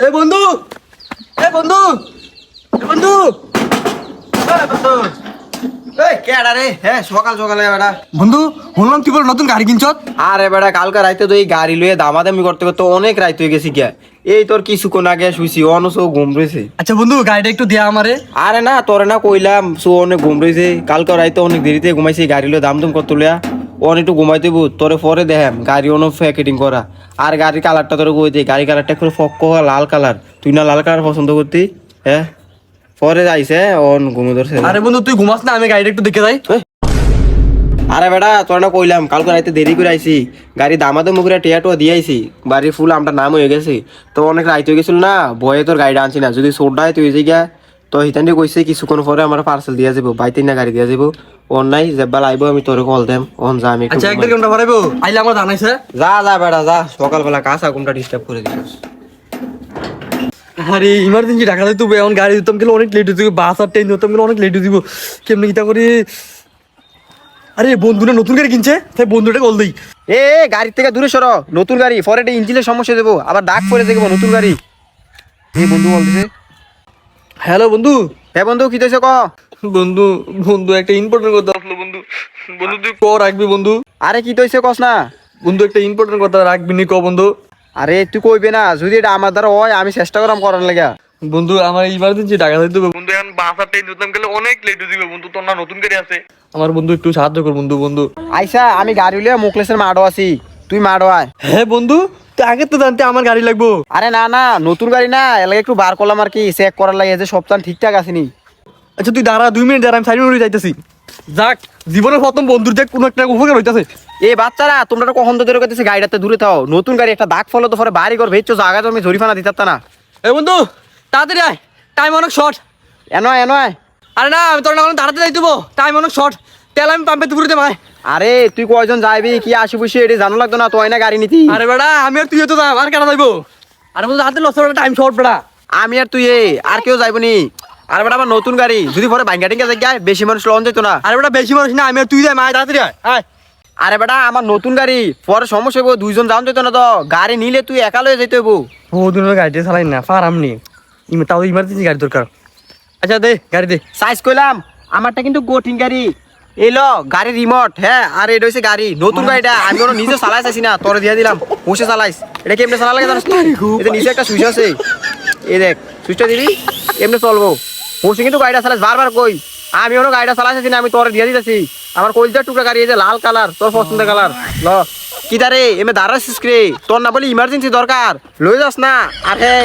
এ বন্ধু, এ বন্ধু, এ বন্ধু, এ বন্ধু। এই কেডা রে? হ্যাঁ সকাল সকালে বেটা। বন্ধু শুনলাম তুই বলে নতুন গাড়ি কিনছ। আরে বেটা কালকে রাইতে তো এই গাড়ি লইয়ে দামাদামি করতে করতে অনেক রাইত হয়ে গেছি গিয়া। এই তোর কিছুক্ষণ আগে শুইছি অনস ঘুম রয়েছে। আচ্ছা বন্ধু গাড়িটা একটু দেয়া আমারে। আরে না তোরে না কইলাম সো অনেক ঘুম রয়েছে। কালকে রাইতে অনেক দেরিতে ঘুমাইছি গাড়ি লইয়ে দাম দুম করতে লইয়া অন একটু ঘুমাই দেবো তোরে পরে দেখাম গাড়ি অন প্যাকেটিং করা। আর গাড়ির কালারটা তোরে কই দে, গাড়ি কালারটা একটু ফক্ক লাল কালার। তুই না লাল কালার পছন্দ করতি? হ্যাঁ পরে যাইছে অন ঘুমে ধরছে। আরে বন্ধু তুই ঘুমাস না, আমি গাড়িটা একটু দেখে যাই। আরে বেটা তোর না কইলাম কালকে রাইতে দেরি করে আইছি, গাড়ি দামাদাম করে টিয়াটোয়া দিয়ে আইছি, বাড়ির ফুল আমটা নাম হয়ে গেছে। তো অনেক রাইত হয়ে গেছিল না, ভয়ে তোর গাড়িটা আনছি না। যদি সোডা হয় তুই যে গিয়া তো হিতান্ডি কইছে কিছুক্ষণ পরে আমার পার্সেল দিয়া যাবো, বাইতে না গাড়ি দিয়া যাবো। অন নাই যেবাল আইবো আমি তোরে কল দেম, অন যা আমি একটু আচ্ছা এক ঘুমাই। দেড় ঘন্টা পরে আইলে আমার জানাইছে। যা যা বেটা যা, সকালবেলা কাঁচা ঘুমটা ডিস্টার্ব করে দিস। আরে ইমার্জেন্সি টাকা দিতে হবে, এখন গাড়ি দিতাম গেলে অনেক লেট হয়ে যাবে, বাস আর ট্রেন দিতাম গেলে অনেক লেট হয়ে যাব। কেমনি কিতা করি? আরে বন্ধুটা নতুন গাড়ি কিনছে, তাই বন্ধুটা কল দিই। এ গাড়ির থেকে দূরে সরো, নতুন গাড়ি পরে একটা ইঞ্জিনের সমস্যা দেবো, আবার ডাক করে দেখবো নতুন গাড়ি। এই বন্ধু বলতেছে। হ্যালো বন্ধু। হ্যাঁ বন্ধু কি দিয়েছে ক? বন্ধু বন্ধু একটা ইম্পর্টেন্ট কথা আসলো বন্ধু। বন্ধু তুই ক রাখবি বন্ধু। আরে কি তৈছে কস না? বন্ধু একটা ইম্পর্টেন্ট কথা রাখবি নি ক বন্ধু। আরে তুই কইবে না, যদি এটা আমার দ্বারা হয় আমি চেষ্টা করাম করার লাগা। বন্ধু আমার ইমার্জেন্সি টাকা দিতে হবে বন্ধু, এখন বাস আর ট্রেন দিতাম গেলে অনেক লেট হয়ে যাবে বন্ধু, তোর না নতুন গাড়ি আছে। আমার বন্ধু একটু সাহায্য কর বন্ধু। বন্ধু আইসা আমি গাড়ি লিয়ে মুকলেসের মাঠও আছি, তুই মাঠও আয়। হ্যাঁ বন্ধু তুই আগে তো জানতে আমার গাড়ি লাগবো। আরে না না নতুন গাড়ি না, এলাকা একটু বার করলাম আর কি, চেক করার লাগে যে সপ্তাহ ঠিকঠাক আসেনি। আচ্ছা তুই দাঁড়া 2 মিনিট দাঁড়া, আমি 4 মিনিট যাইতেছি। যাক জীবনের প্রথম বন্ধুর যাক কোনো একটা উপকার হইতাছে। এ বাচ্চারা তোমরা তো কখন তো ধরে করতেছি গাড়িটাতে দূরে থাও, নতুন গাড়ি একটা দাগ ফলো তো পরে বাড়ি ঘর ভেচ্ছো, জায়গা তো আমি জরিফানা দিতাম না। এ বন্ধু তাড়াতাড়ি আয়, টাইম অনেক শর্ট। এনয় এনয়। আরে না আমি তোর না তাড়াতাড়ি যাই দেবো, টাইম অনেক শর্ট। তেল আমি পাম্পে দুপুরে দেবাই। আরে তুই কয়জন যাইবি কি আসি বসে এটা জানো লাগতো না, তুই না গাড়ি নিতি। আরে বেড়া আমি আর তুই তো যাম, আর কেন যাইবো? আরে বন্ধু হাতে লস টাইম শর্ট বেড়া। আমি আর তুই আর কেউ যাইব নি। আর বেটা আমার নতুন গাড়ি, যদি পরে বাইঙ্গাটিঙ্গা জায়গায় বেশি মানুষ লন যেত না। আরে বেটা বেশি মানুষ না, আমি আর তুই যাই, আয় তাড়াতাড়ি আয় আয়। আরে বেটা আমার নতুন গাড়ি, পরে সমস্যা হইব, দুইজন যাওন যেত না তো, গাড়ি নিলে তুই একা লয়ে যেতে হইব। বহুদিনের গাড়িটা চালাই না পারাম নি, তাও ইমার্জেন্সি গাড়ি দরকার। আচ্ছা দে গাড়ি দে। সাইজ কইলাম আমারটা কিন্তু গোটিং গাড়ি। এলো গাড়ি রিমোট, হ্যাঁ আর এটা হচ্ছে গাড়ি নতুন গাড়িটা, আমি কোনো নিজে চালাই চাইছি না, তোরে দিয়ে দিলাম বসে চালাইস। এটা কেমনে চালা লাগে জানিস? এটা নিচে একটা সুইচ আছে, এই দেখ সুইচটা দিবি এমনি চলবো। বসে কিন্তু গাড়িটা চালাইস, বারবার কই আমি ওনো গাড়িটা চালাই চাইছি না, আমি তোরে দিয়ে দিতেছি। আমার কলজার টুকরা গাড়ি, এই যে লাল কালার তোর পছন্দের কালার। ল কি দারে এমনি দাঁড়াচ্ছিস রে, তোর না বলি ইমার্জেন্সি দরকার লয়ে যাস না। আর হ্যাঁ